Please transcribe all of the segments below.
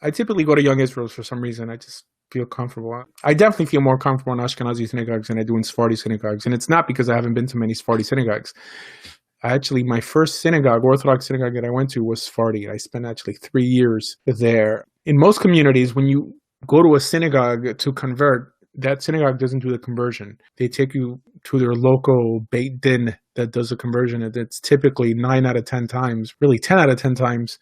I typically go to Young Israel's for some reason. I just feel comfortable. I definitely feel more comfortable in Ashkenazi synagogues than I do in Sephardi synagogues. And it's not because I haven't been to many Sephardi synagogues. Actually, my first synagogue, Orthodox synagogue that I went to was Sephardi. I spent actually 3 years there. In most communities, when you go to a synagogue to convert, that synagogue doesn't do the conversion. They take you to their local Beit Din that does the conversion. And it's typically 9 out of 10 times, really 10 out of 10 times,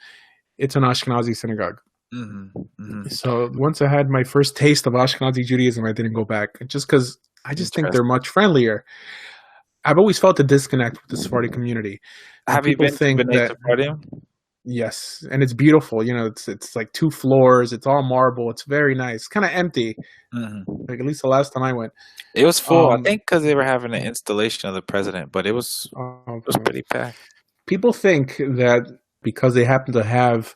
it's an Ashkenazi synagogue. Mm-hmm. Mm-hmm. So once I had my first taste of Ashkenazi Judaism, I didn't go back, just because I just think they're much friendlier. I've always felt a disconnect with the Sephardi community. Have you been to Sepharadim? Yes, and it's beautiful. You know, it's like 2 floors. It's all marble. It's very nice. It's kind of empty. Mm-hmm. Like at least the last time I went, it was full. I think because they were having an installation of the president, but it was pretty packed. People think that because they happen to have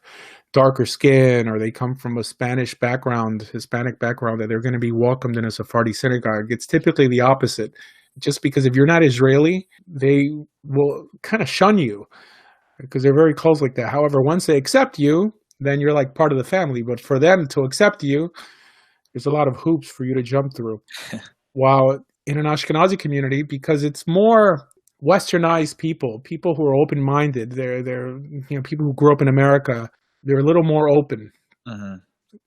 darker skin or they come from a Hispanic background, that they're going to be welcomed in a Sephardi synagogue. It's typically the opposite. Just because if you're not Israeli, they will kind of shun you because they're very close like that. However, once they accept you, then you're like part of the family. But for them to accept you, there's a lot of hoops for you to jump through. While in an Ashkenazi community, because it's more westernized people who are open-minded, they're people who grew up in America, they're a little more open. Mm-hmm.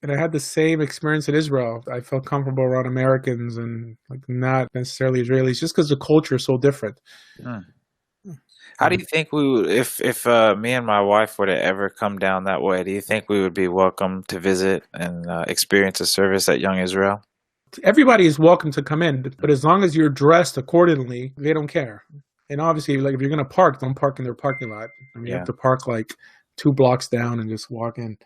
And I had the same experience in Israel. I felt comfortable around Americans and like not necessarily Israelis, just because the culture is so different. How do you think we would, if me and my wife were to ever come down that way, do you think we would be welcome to visit and experience a service at Young Israel? Everybody is welcome to come in, but as long as you're dressed accordingly, they don't care. And obviously, like if you're going to park, don't park in their parking lot. I mean, you have to park like 2 blocks down and just walk in.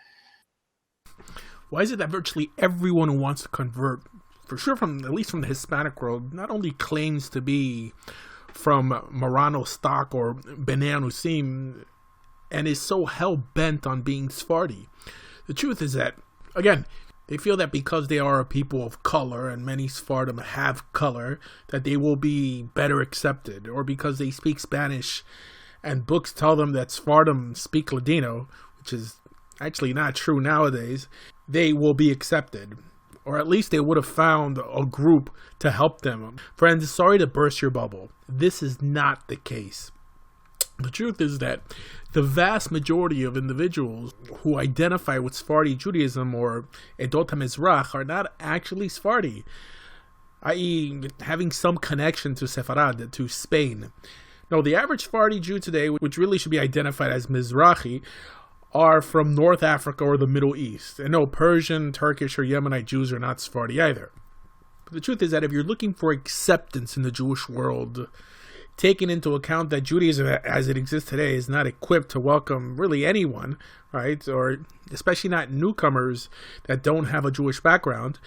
Why is it that virtually everyone who wants to convert, for sure at least from the Hispanic world, not only claims to be from Marano stock or Bnei Anusim and is so hell-bent on being Sephardi? The truth is that, again, they feel that because they are a people of color, and many Sephardim have color, that they will be better accepted, or because they speak Spanish and books tell them that Sephardim speak Ladino, which is actually not true nowadays, they will be accepted. Or at least they would have found a group to help them. Friends, sorry to burst your bubble. This is not the case. The truth is that the vast majority of individuals who identify with Sephardi Judaism or Edot HaMizrach are not actually Sephardi, i.e. having some connection to Sepharad, to Spain. No, the average Sephardi Jew today, which really should be identified as Mizrahi, are from North Africa or the Middle East. And no, Persian, Turkish, or Yemenite Jews are not Sephardi either. But the truth is that if you're looking for acceptance in the Jewish world, taking into account that Judaism as it exists today is not equipped to welcome really anyone, right? Or especially not newcomers that don't have a Jewish background.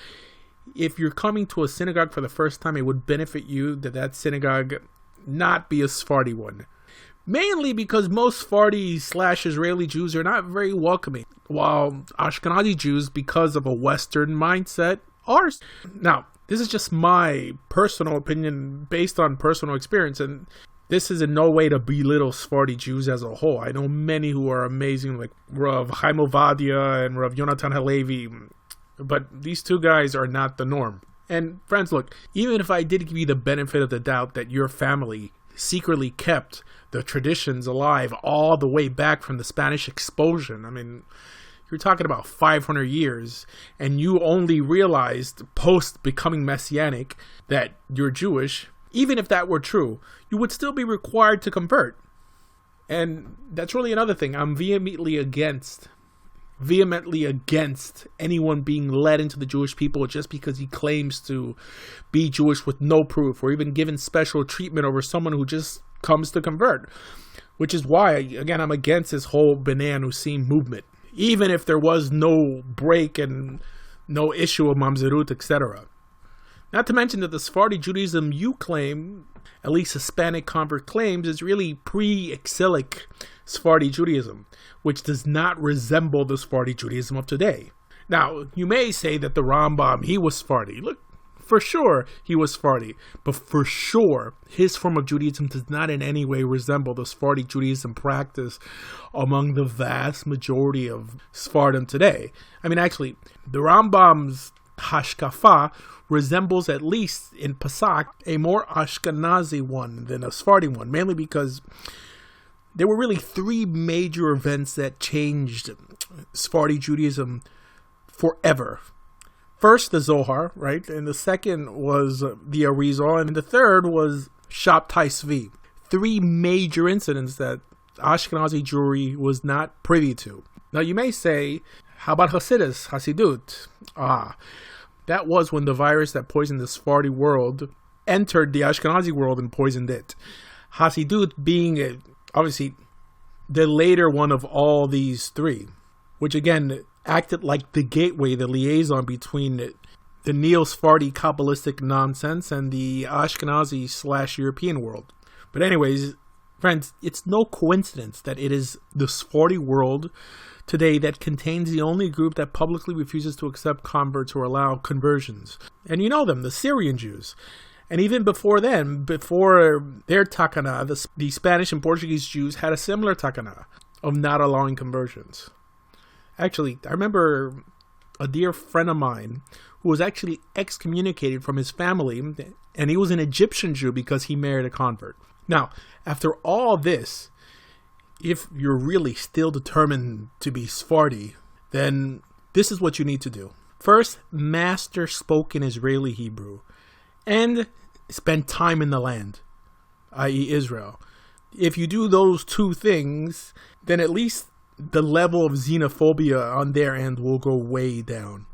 If you're coming to a synagogue for the first time, it would benefit you that synagogue not be a Sephardi one. Mainly because most Sephardi/Israeli Jews are not very welcoming, while Ashkenazi Jews, because of a Western mindset, are. Now, this is just my personal opinion based on personal experience, and this is in no way to belittle Sephardi Jews as a whole. I know many who are amazing, like Rav Chaim Ovadia and Rav Yonatan Halevi, but these 2 guys are not the norm. And friends, look, even if I did give you the benefit of the doubt that your family secretly kept the traditions alive all the way back from the Spanish expulsion, I mean, you're talking about 500 years, and you only realized post becoming Messianic that you're Jewish. Even if that were true, you would still be required to convert. And that's really another thing. I'm vehemently against anyone being led into the Jewish people just because he claims to be Jewish with no proof, or even given special treatment over someone who just comes to convert. Which is why, again, I'm against this whole Bnei Anusim movement. Even if there was no break and no issue of Mamzerut, etc. Not to mention that the Sephardi Judaism you claim, at least Hispanic convert claims, is really pre-exilic Sephardi Judaism, which does not resemble the Sephardi Judaism of today. Now, you may say that the Rambam, he was Sephardi. Look, For sure, he was Sephardi, but for sure, his form of Judaism does not in any way resemble the Sephardic Judaism practice among the vast majority of Sephardim today. I mean, actually, the Rambam's Hashkafa resembles, at least in Pesach, a more Ashkenazi one than a Sephardi one, mainly because there were really three major events that changed Sephardi Judaism forever. First, the Zohar, right? And the second was the Arizal. And the third was Shabtai Tzvi. Three major incidents that Ashkenazi Jewry was not privy to. Now, you may say, how about Hasidut? That was when the virus that poisoned the Sephardi world entered the Ashkenazi world and poisoned it. Hasidut being, obviously, the later one of all these three, which again acted like the gateway, the liaison between the Neo-Sephardi Kabbalistic nonsense and the Ashkenazi/European world. But anyways, friends, it's no coincidence that it is the Sephardi world today that contains the only group that publicly refuses to accept converts or allow conversions. And you know them, the Syrian Jews. And even before then, before their takana, the Spanish and Portuguese Jews had a similar takana of not allowing conversions. Actually, I remember a dear friend of mine who was actually excommunicated from his family, and he was an Egyptian Jew because he married a convert. Now, after all this, if you're really still determined to be Sephardi, then this is what you need to do. First, master spoken Israeli Hebrew, and spend time in the land, i.e. Israel. If you do those two things, then at least the level of xenophobia on their end will go way down.